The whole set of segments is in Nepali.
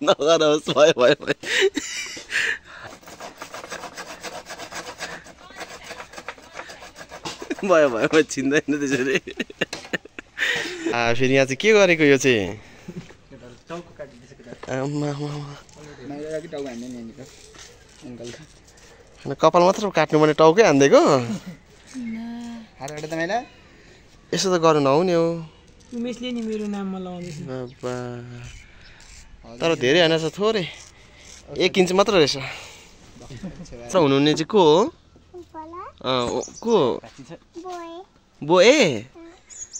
नगरोस् भयो भयो भयो भयो भयो भयो चिन्दैन त्यसरी फेरि यहाँ चाहिँ के गरेको यो चाहिँ कपाल मात्र काट्नु भने टाउकै हान्दिएको यसो त गर्नु नहुने हो तर धेरै होइन छ थोरै 1 इन्च मात्र रहेछ हुनुहुने चाहिँ को हो को बोए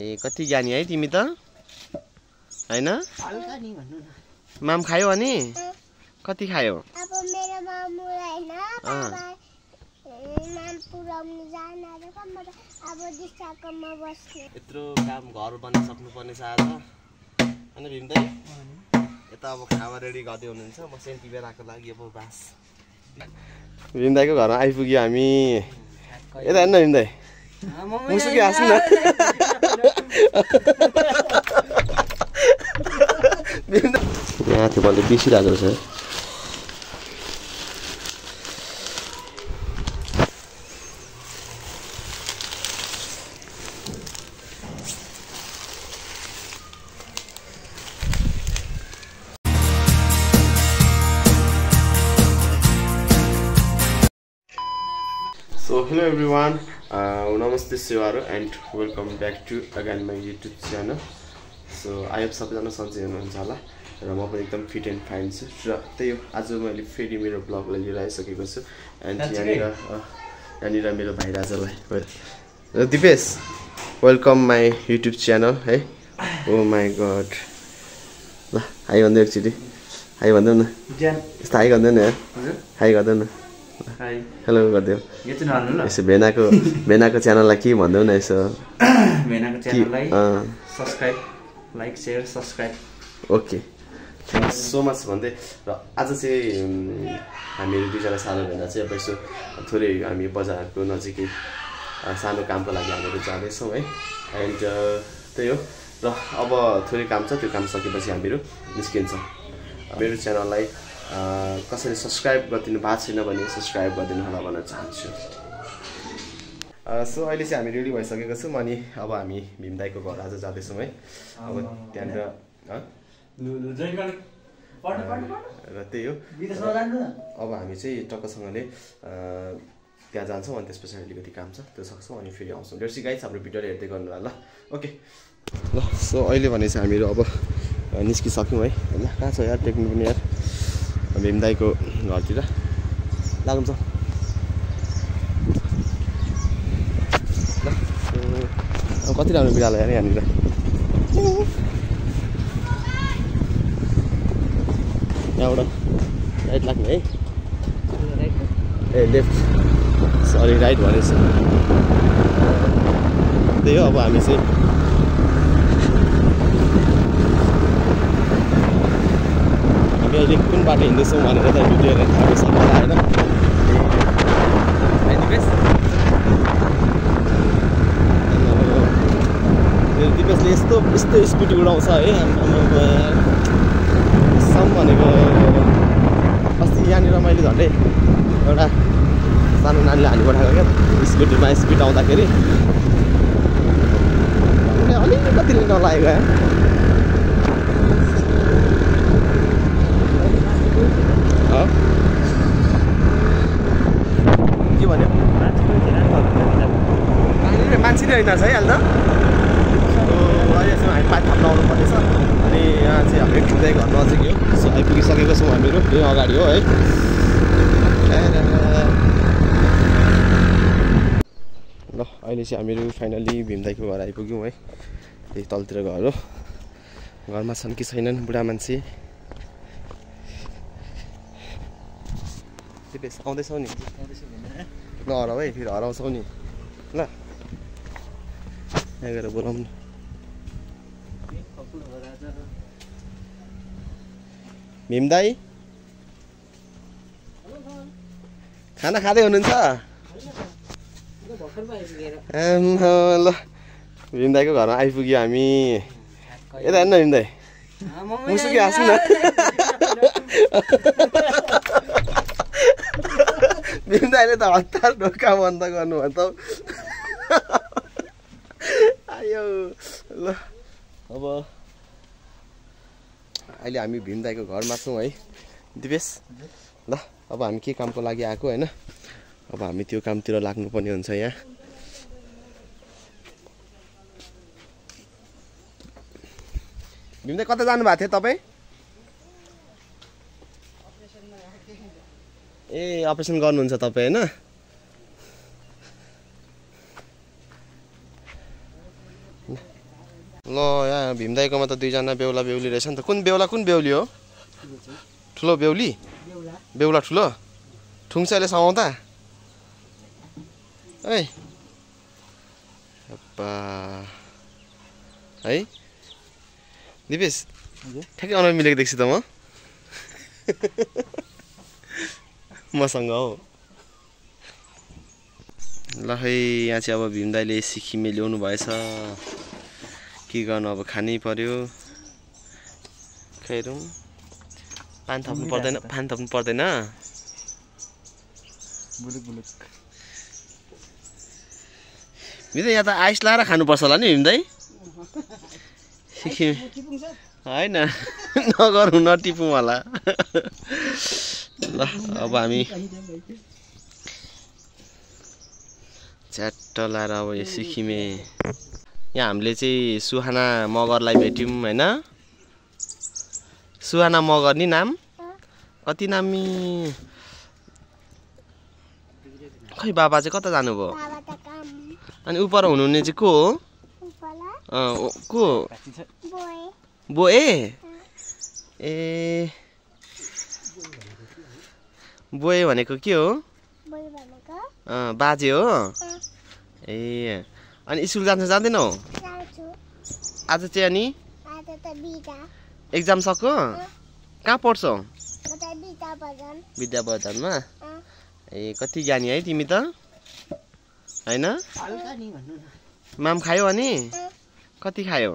ए कति ज्ञानी है तिमी त हैन माम खायो अनि कति खायो यत्रो काम घर बन्न सक्नुपर्ने छ आज अनि भीम दाइ यता अब खाना रेडी गर्दै हुनुहुन्छ म सेन्टी बेलाको लागि अब बास भीम दाइको घरमा आइपुग्यो हामी यता हेर्न भीम दाइ मुसुकी हाँस्नु न यहाँ थियो मैले बिर्सिरहेको रहेछ So hello everyone, namaste Shivaru and welcome back to again my YouTube channel. So I hope सबैजना सन्चै हुनुहुन्छ होला र म पनि एकदम फिट एन्ड फाइन छु र त्यही हो आज मैले फेरि मेरो ब्लगलाई लिएर आइसकेको छु एन्ड यहाँनिर मेरो भाइ राजालाई र Dipesh welcome my YouTube channel है ओ माई गड ल हाई भन्दै एकचोटि हाई भन्दै न यस्तो हाई गर्दैन यार हाई गर्दैन हेलो गरिदेऊ यसो भेनाको च्यानललाई के भन्देऊ न यसो भेनाको च्यानललाई subscribe like share subscribe okay thank you so much भन्दै र आज चाहिँ हामीहरू दुईजना सानो भेना चाहिँ अब यसो थोरै हामी बजारको नजिकै सानो कामको लागि हामीहरू जाँदैछौँ है एन्ड त्यही हो र अब थोरै काम छ त्यो काम सकेपछि हामीहरू निस्किन्छौँ मेरो च्यानललाई कसैले सब्स्क्राइब गरिदिनु भएको छैन भने सब्स्क्राइब गरिदिनु होला भन्न चाहन्छु सो अहिले चाहिँ हामी रेडी भइसकेको छौँ अनि अब हामी भीम दाइको घर आज जाँदैछौँ है अब त्यहाँनिर र त्यही हो अब हामी चाहिँ टक्कसँगले त्यहाँ जान्छौँ अनि त्यस पछाडि अलिकति काम छ त्यो सक्छौँ अनि फेरि आउँछौँ लेट्स सी गाइस हाम्रो भिडियोले हेर्दै गर्नु होला ल ओके ल सो अहिले भने चाहिँ हामीहरू अब निस्किसक्यौँ है होइन कहाँ छ यार टेक्नु पनि यार भीम दाइको घरतिर लाग्छ अब कति राम्रो बिरालो यार यहाँनिर यहाँबाट राइट लाग्ने है ए लेफ्ट सरी राइट भनेछ त्यही हो अब हामी चाहिँ हामी अहिले कुन बाटो हिँड्दैछौँ भनेर त भिडियो हेरेर थाहा भइसक्यो होला होइन दिपेशले यस्तो स्पिड उडाउँछ है सम भनेको अस्ति यहाँनिर मैले झन्डै एउटा सानो नानीले हानी पठाएको क्या स्कुटीमा स्पिड आउँदाखेरि अलिकति नलागेको क्या के भन्यो मान्छे नै होइन है अहिले त हामी पाइप थाप्न आउनु पर्नेछ अनि यहाँ चाहिँ हाम्रो ठुलै घर नजिकै हो सो आइपुगिसकेको छौँ हामीहरू यही अगाडि हो है ल अहिले चाहिँ हामीहरू फाइनल्ली भीम दाइको घर आइपुग्यौँ है त्यही तलतिर घर हो घरमा छन् कि छैनन् बुढा मान्छे आउँदैछौ नि नहराउ है फेरि हराउँछौ नि ल यहाँ गएर बोलाउनु भीम दाइ खाना खाँदै हुनुहुन्छ ल भीम दाइको घरमा आइपुग्यो हामी यता हेर्न भीम दाइ मुसुकी हाँस्नु न भीम दाइले त हतार ढोका बन्द गर्नु भयो त आयो ल अब अहिले हामी भीम दाइको घरमा छौँ है दिपेश ल अब हामी के कामको लागि आएको होइन अब हामी त्यो कामतिर लाग्नुपर्ने हुन्छ यहाँ भीम दाइ कता जानुभएको थियो तपाईँ ए अपरेसन गर्नुहुन्छ तपाईँ होइन ल यहाँ भीम दाइकोमा त दुईजना बेहुला बेहुली रहेछ नि त कुन बेहुली हो ठुलो बेहुली बेहुला ठुलो ठुङ्छ अहिले समाउँदा है है दिपेश ठ्याक्कै अनुहार मिलेको देख्छु त म मसँग हो ल है यहाँ चाहिँ अब भीम दाइले सिक्किमे ल्याउनु भएछ के गर्नु अब खानै पर्यो खैरौँ पान थप्नु पर्दैन भीम दाइ यहाँ त आइस लाएर खानुपर्छ होला नि भीम दाइ सिक्किम होइन नगरौँ नटिपौँ होला ल अब हामी च्याट्ट लाएर अब यो सिक्किमे यहाँ हामीले चाहिँ सुहाना मगरलाई भेट्यौँ होइन सुहाना मगर नि नाम कति नामी खै बाबा चाहिँ कता जानुभयो अनि उपर हुनुहुने चाहिँ को हो को बोए ए बोए भनेको के हो बाजे हो ए अनि स्कुल जाँदैनौ आज चाहिँ अनि एक्जाम सक्यो कहाँ पढ्छौ विद्यावर्धनमा ए कति ज्ञानी है तिमी त होइन माम खायो अनि कति खायो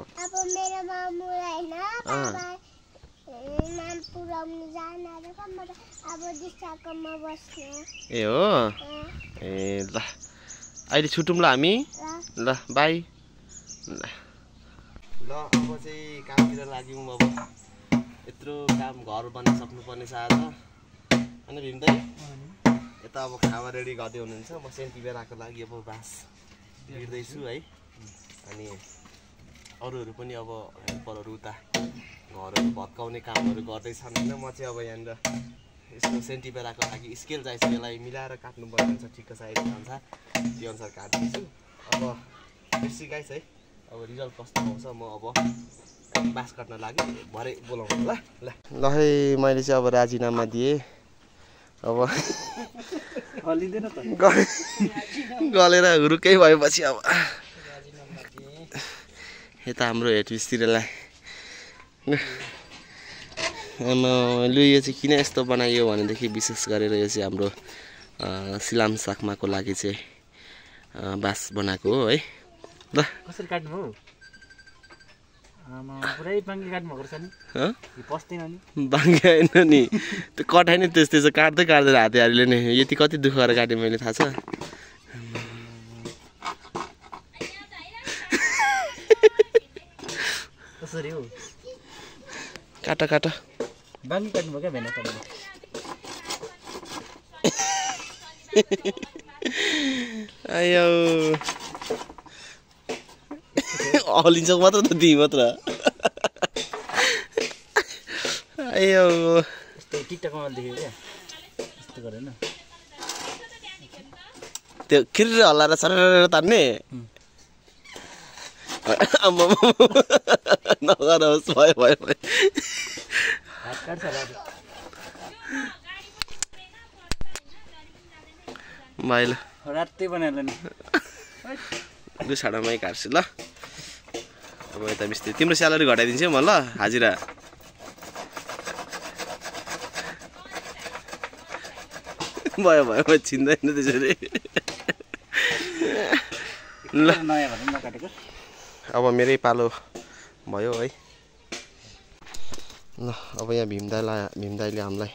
ए हो ए ल अहिले छुटौँ ल हामी ल बाई ल अब चाहिँ कामतिर लाग्यौँ अब यत्रो काम घर बन्न सक्नुपर्ने छ आज होइन भीम दाइ यता अब खावा रेडी गर्दै हुनुहुन्छ म सेन्टी बेलाको लागि अब बाँस भिड्दैछु है अनि अरूहरू पनि अब हेल्परहरू उता घरहरू भत्काउने कामहरू गर्दैछन् होइन म चाहिँ अब यहाँनिर यसको सेन्टी बेलाको लागि स्केल चाहिन्छ यसलाई मिलाएर काट्नुपर्ने हुन्छ ठिक्क साइज अनुसार त्यो अनुसार काट्दैछु अब बेसी गाइस है अब रिजल्ट कस्तो आउँछ म अब बाँस काट्न लागि भरे बोलाउँछु ल ल ल है मैले चाहिँ अब राजीनामा दिएँ अब गलेर हुरुकै भएपछि अब यता हाम्रो हेड मिस्त्रीलाई लु यो चाहिँ किन यस्तो बनाइयो भनेदेखि विशेष गरेर यो चाहिँ हाम्रो सिलाम साक्माको लागि चाहिँ बाँस बनाएको हो है ल कसरी काट्नु हो पुरै बाङ्गे काट्नु भएको रहेछ नि पस्दैन नि बाङ्गे होइन नि त्यो कटाइ नै त्यस्तै छ काट्दै हातेहारीले नै यति कति दुःख गरेर काटेँ मैले थाहा छ कसरी हो काटा बाङ्गे काट्नु भयो क्या भेना पर्यो आयो हलिन्छ मात्र त दी मात्र आयो यस्तो टिकटकमा देखेको क्या यस्तो गरेन त्यो खिर हल्लाएर सरेर तान्ने नगरोस् भयो भाइ ल रातै बनाएर नि दुसाडामै काट्छु ल अब यता मिस्त्री तिम्रो स्यालेरी घटाइदिन्छु म ल हाजिरा भयो चिन्दैन त्यसरी ल अब मेरै पालो भयो है ल अब यहाँ भीम दाइले हामीलाई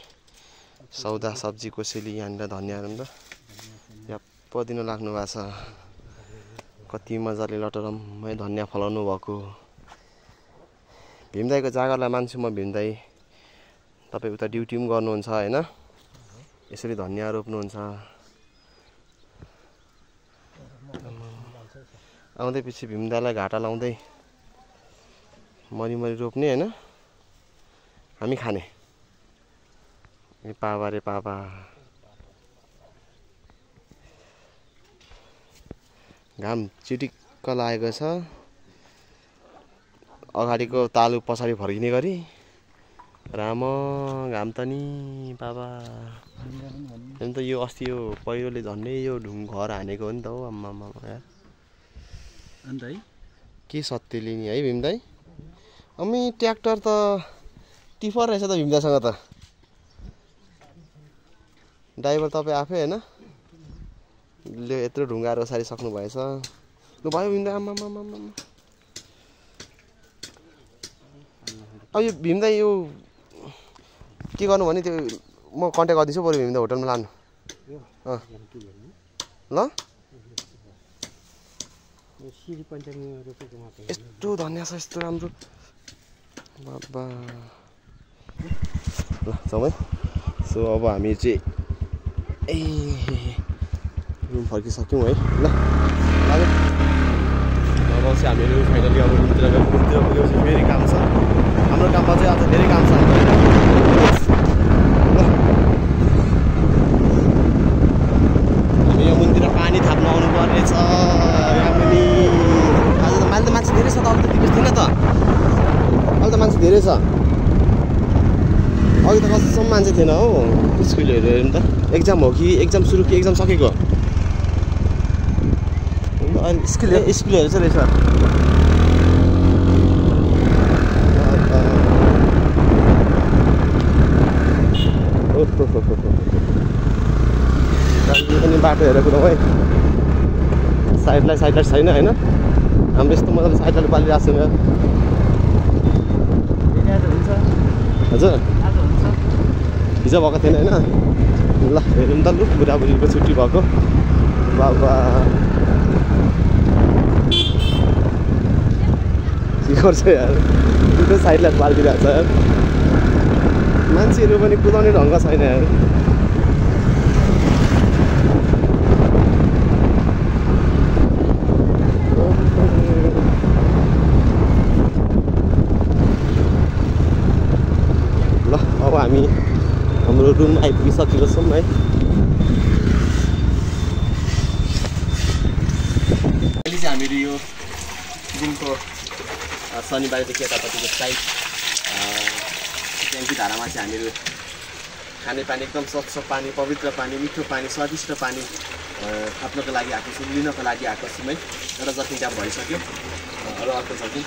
सौदा सब्जी कोसेली यहाँनिर धनियाँहरू पनि त याप्प दिन लाग्नु भएको छ। कति मजाले लटरम्मै धनियाँ फलाउनु भएको। भीम दाइको जागरलाई मान्छु म। भीम दाइ तपाईँ उता ड्युटी पनि गर्नुहुन्छ होइन, यसरी धनियाँ रोप्नुहुन्छ। आउँदै पछि भीम दाइलाई घाटा लाउँदै मरिमरि रोप्ने होइन, हामी खाने। पापा रे पापा। घाम चिटिक्क लागेको छ। अगाडिको तालु पछाडि फर्किने गरी। राम घाम त नि बाबा। त यो अस्ति यो पहिरोले झन्डै यो घर हानेको हो नि त हौ। आम्मा यार अन्त है के सत्य लिने है भीम दाइ। अम्मी ट्र्याक्टर त टिफर रहेछ त भीम दाइसँग त। ड्राइभर तपाईँ आफै होइन, ले यत्रो ढुङ्गाहरू ओसारी सक्नु भएछ। लु भयो भीम दाइ। आम्मा अब यो भीम दाइ यो के गर्नु भने त्यो म कन्ट्याक्ट गरिदिन्छु बरु भीम दाइ होटलमा लानु। ल यस्तो धनियाँ छ यस्तो राम्रो बाबा। ल जाउँ है। सो अब हामी चाहिँ रुम फर्किसक्यौँ है। ल लाग्यो अब चाहिँ हामीहरू फाइनली अब रुमतिर गयौँ। रुमतिर पुगेपछि फेरि काम छ हाम्रो। काममा चाहिँ अझ धेरै काम छ हाम्रो होइन। हामी यो मुनितिर पानी थाप्नु आउनु पर्ने छ। यहाँ पनि आज त मान्छे धेरै छ त। अब त त्यति थिएन त, अहिले त मान्छे धेरै छ। अघि त कतिसम्म मान्छे थिएन हौ। स्कुलहरू हेर्नु त एक्जाम हो कि एक्जाम सुरु कि एक्जाम सकेको। अहिले स्कुलहरू चाहिँ रहेछ। पनि बाटो हेरेर कुदाउँ है। साइडलाई छैन होइन। हाम्रो यस्तो मजाले साइडलाई पालिरहेको छैन। हजुर हिजो भएको थिएन होइन। ल हेरौँ त लु बुढाबुढीको छुट्टी भएको बाबा के गर्छ यार। दुइटै साइडलाई पालिदिरहेको छ यार। मान्छेहरू पनि कुदाउने ढङ्ग छैन यार। ल अब हामी हाम्रो रुम आइपुगिसकेको छौँ है। अहिले चाहिँ हामीहरू यो दिनको शनिबारदेखि यतापट्टिको साइड ट्याङ्की धारामा चाहिँ हामीहरू खानेपानी एकदम स्वच्छ पानी, पवित्र पानी, मिठो पानी, स्वादिष्ट पानी थाप्नको लागि आएको छौँ, लिनको लागि आएको छौँ है। एउटा जति ट्याप भइसक्यो। र अर्को छ कि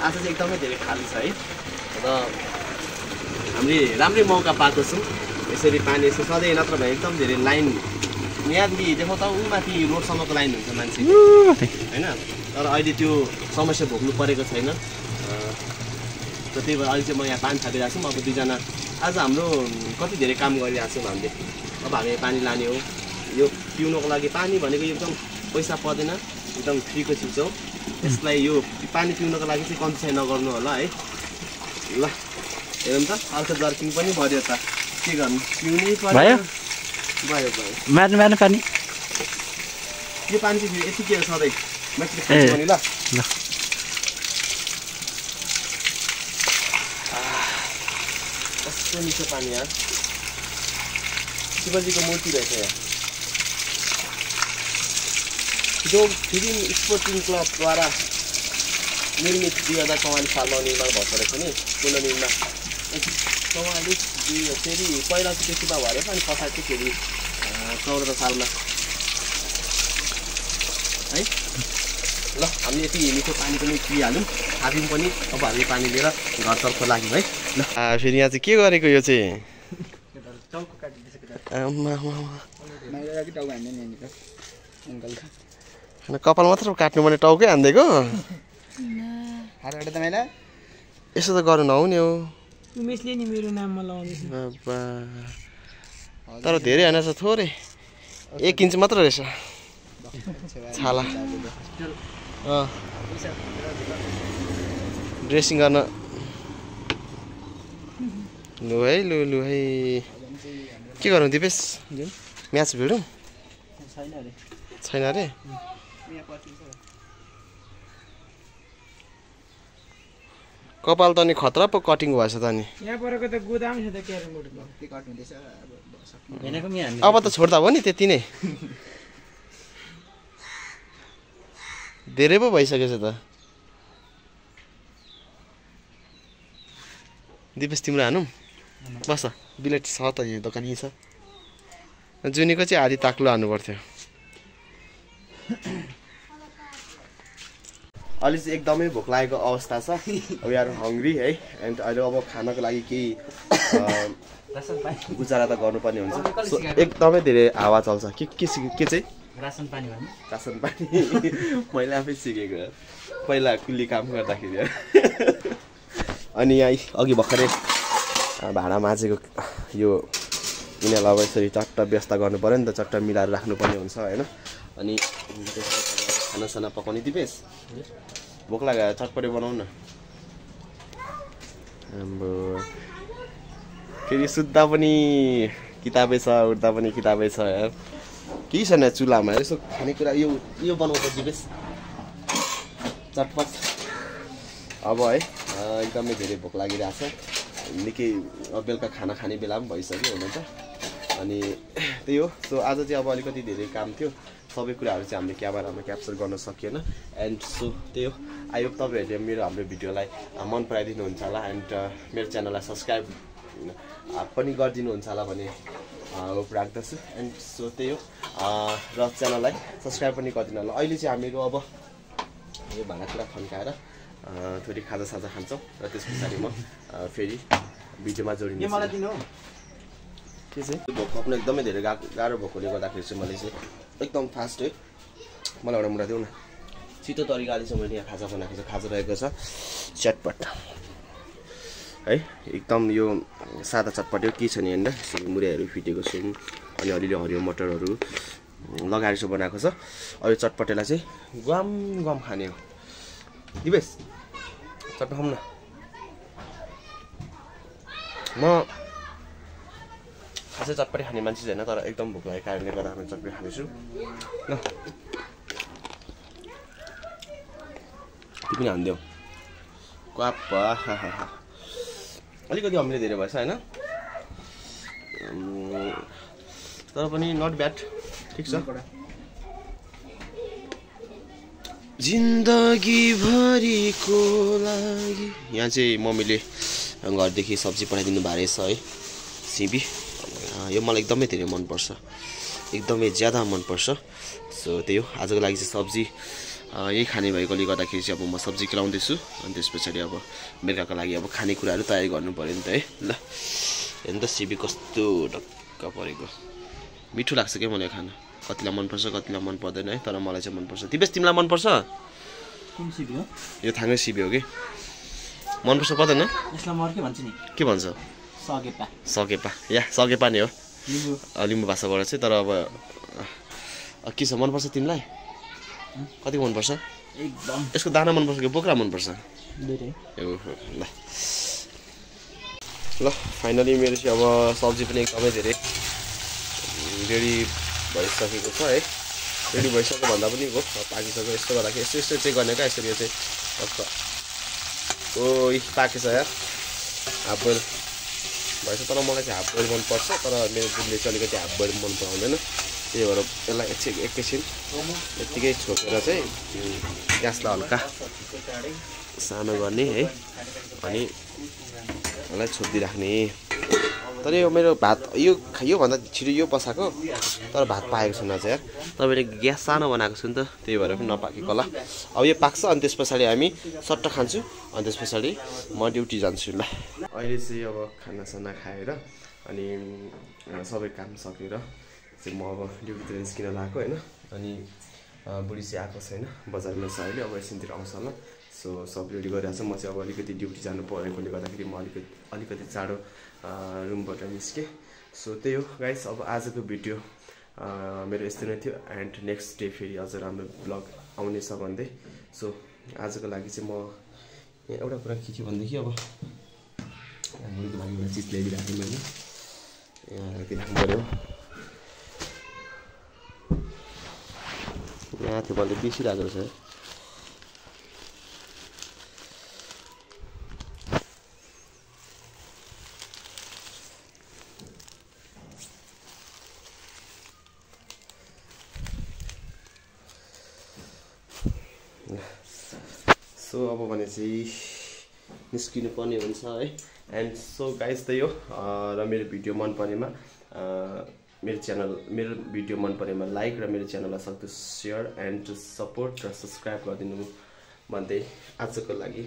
आज चाहिँ एकदमै धेरै खाली छ है। र हामीले राम्रै मौका पाएको छौँ यसरी पानी यसो सधैँ नत्र भए एकदम धेरै लाइन यहाँदेखि देखाउँदा माथि रोडसम्मको लाइन हुन्छ मान्छे होइन। तर अहिले त्यो समस्या भोग्नु परेको छैन। र त्यही भएर अहिले चाहिँ म यहाँ पानी थापिरहेको छु। अब दुईजना आज हाम्रो कति धेरै काम गरिरहेको छौँ हामीले। अब हामी पानी लाने हो। यो पिउनको लागि पानी भनेको एकदम पैसा पर्दैन, एकदम फ्रीको चिज हो। यसलाई यो पानी पिउनको लागि चाहिँ कम्ती चाहिँ नगर्नु होला है। ल हेरौँ त अर्को जर्किङ पनि भर्यो त के गर्नु, पिउनै पर्यो। भयो मार्नु पानी। यो पानी चाहिँ यति के हो सधैँ माथि खान्छ नि। ल कस्तो मिठो पानी यार। शिवजीको मूर्ति रहेछ यहाँ। जो फिल्म स्पोर्टिङ क्लबद्वारा निर्मित 2044 सालमा निर्माण भएको रहेछ नि। पुनर्निर्माण 44 फेरि पहिला चाहिँ त्यतिमा भएर अनि पछाडि चाहिँ फेरि 14 सालमा है। ल हामी यति मिठो पानी पनि पिइहाल्यौँ, थाप्यौँ पनि। अब हामी पानी लिएर घरतर्फ लाग्यौँ है। ल फेरि यहाँ चाहिँ के गरेको यो चाहिँ कपाल मात्र काट्नु भने टाउकै हानिदिएको। यसो त गर्नु नहुने हो। उमेशले नि मेरो नाममा लगाउँदैछ बाबा तर धेरै हैन छ थोरै 1 इन्च मात्र रहेछ छाला ड्रेसिङ गर्न लु है के गरौँ दिपेश म्याच भिडौँ छैन अरे कपाल त नि खतरा पो कटिङ भएछ त नि यहाँ परेको त गोदाम छ त क्यारम बोर्डको अब त छोड्दा भयो नि त्यति नै धेरै पो भइसकेछ त दिपेश तिम्रो हानौँ बस बिलेट छ त यो दोकान यही छ जुनीको चाहिँ आधी ताक्लो हान्नु पर्थ्यो अहिले चाहिँ एकदमै भोक लागेको अवस्था छ वी आर हङ्ग्री है एन्ड अहिले अब खानको लागि केही गुजारा त गर्नुपर्ने हुन्छ सो एकदमै धेरै हावा चल्छ के चाहिँ रासन पानी भन्नु रासन पानी मैले आफै सिकेको पहिला कुल्ली काम गर्दाखेरि अनि यहाँ अघि भर्खरै भाँडा माझेको यो यिनीहरूलाई अब यसरी चट्ट व्यस्त गर्नु पऱ्यो नि त चट्ट मिलाएर राख्नुपर्ने हुन्छ होइन अनि खानासाना पकाउने दिपेश भोक लाग्यो चटपटे बनाउनु न हाम्रो फेरि सुत्दा पनि किताबै छ उठ्दा पनि किताबै छ यार केही छैन चुल्हामा यसो खानेकुरा यो बनाउँछ दिपेश चटपट अब है एकदमै धेरै भोक लागिरहेछ निकै बेलुका खाना खाने बेला पनि भइसक्यो हुन त अनि त्यही हो सो आज चाहिँ अब अलिकति धेरै काम थियो सबै कुराहरू चाहिँ हामीले क्यामेरामा क्याप्चर गर्न सकिएन एन्ड सो त्यही हो आई होप तपाईँहरूले हाम्रो भिडियोलाई मन पराइदिनुहुन्छ होला एन्ड मेरो च्यानललाई सब्सक्राइब पनि गरिदिनुहुन्छ होला भन्ने होप राख्दछु एन्ड सो त्यही हो र च्यानललाई सब्सक्राइब पनि गरिदिनु होला अहिले चाहिँ हामीहरू अब यो भाँडाकुँडा थन्काएर थोरै खाजासाजा खान्छौँ र त्यस पछाडि म फेरि भिडियोमा जोडिने के चाहिँ भोक आफ्नो एकदमै धेरै गाह्रो भएकोले गर्दाखेरि चाहिँ मैले चाहिँ एकदम फास्ट है मलाई एउटा मुढा देऊ न छिटो तरिकाले चाहिँ मैले यहाँ खाजा बनाएको छ खाजा रहेको छ चटपट है एकदम यो सादा चटपट हो के छ नि होइन यसरी मुरैहरू फिटेको छौँ अनि अलिअलि हरियो मटरहरू लगाएर चाहिँ बनाएको छ अब यो चटपटेलाई चाहिँ गम खाने हो दिपेश चट्ट खाऊँ न म खासै चटपटी खाने मान्छे छैन तर एकदम भोक लागेको कारणले गर्दा हामी चटपटी खानेछु ल त्यो पनि हानिदेऊ क्वाप्पा अलिकति हामीले धेरै भएछ होइन तर पनि नट ब्याड ठिक छ जिन्दगी भरिको लागि यहाँ चाहिँ मम्मीले घरदेखि सब्जी पठाइदिनु भएको रहेछ है सिबी यो मलाई एकदमै धेरै मनपर्छ एकदमै ज्यादा मनपर्छ सो त्यही हो आजको लागि चाहिँ सब्जी यही खाने भएकोले गर्दाखेरि चाहिँ अब म सब्जी केलाउँदैछु अनि त्यस पछाडि अब बेलुकाको लागि अब खानेकुराहरू तयारी गर्नु पऱ्यो नि त है ल हेर्नु त सिबी कस्तो ढक्क परेको मिठो लाग्छ क्या मलाई खान कतिलाई मनपर्छ कतिलाई मन पर्दैन है तर मलाई चाहिँ मनपर्छ दिपेश तिमीलाई मनपर्छ कुन सिबी हो यो थाङ्गे सिबी हो कि मनपर्छ पर्दैन यसलाई म अर्कै भन्छु नि के भन्छ सकेपा या सकेपा नै हो लिम्बू भाषाबाट चाहिँ तर अब के छ मनपर्छ तिमीलाई कति मनपर्छ एकदम यसको दाना मनपर्छ कि बोक्रा मनपर्छ ल फाइनली मेरो चाहिँ अब सब्जी पनि एकदमै धेरै रेडी भइसकेको छ है रेडी भइसक्यो भन्दा पनि हो पाकिसक्यो यस्तो गर्दाखेरि यस्तो चेक गर्ने क्या यसरी चाहिँ ओ पाकेछ यार हाफ बोइल भएछ तर मलाई चाहिँ हाफ बोइल मनपर्छ तर मेरो बुढीले चाहिँ अलिकति हाफ बोइल मन पराउँदैन त्यही भएर यसलाई एकैछिन यत्तिकै छोपेर चाहिँ ग्यासलाई हल्का सानो गर्ने है अनि यसलाई छोपिदिराख्ने तर यो मेरो भात योभन्दा छिटो यो बसाएको तर भात पाएको छैन चाहिँ यार तपाईँले ग्यास सानो बनाएको छु नि त त्यही भएर पनि नपाकेको होला अब यो पाक्छ अनि त्यस पछाडि हामी सट्ट खान्छु अनि त्यस पछाडि म ड्युटी जान्छु ल अहिले चाहिँ अब खानासाना खाएर अनि सबै काम सकेर चाहिँ म अब ड्युटीतिर निस्किन लागेको होइन अनि बुढी चाहिँ आएको छैन बजारमा छ अहिले अब एकछिनतिर आउँछ होला सो सब रेडी गरिरहेको छ। म चाहिँ अब अलिकति ड्युटी जानु परेकोले गर्दाखेरि म अलिकति चाँडो रुमबाट निस्केँ। सो त्यही हो गाइस, अब आजको भिडियो मेरो यस्तो नै थियो एन्ड नेक्स्ट डे फेरि अझ राम्रो ब्लग आउनेछ भन्दै। सो आजको लागि चाहिँ म यहाँ एउटा कुरा के थियो भनेदेखि अब हामीहरूको लागि एउटा चिज ल्याइदिरहेको थिएँ मैले, यहाँ राखिदिनु पऱ्यो। यहाँ थियो भने बिर्सिरहेको रहेछ है। सो अब भने चाहिँ निस्किनु पर्ने हुन्छ है। एन्ड सो गाइस त्यही हो। र मेरो भिडियो मन परेमा मेरो भिडियो मन परेमा लाइक र मेरो च्यानललाई सक्दो सेयर एन्ड सपोर्ट र सब्सक्राइब गरिदिनु भन्दै आजको लागि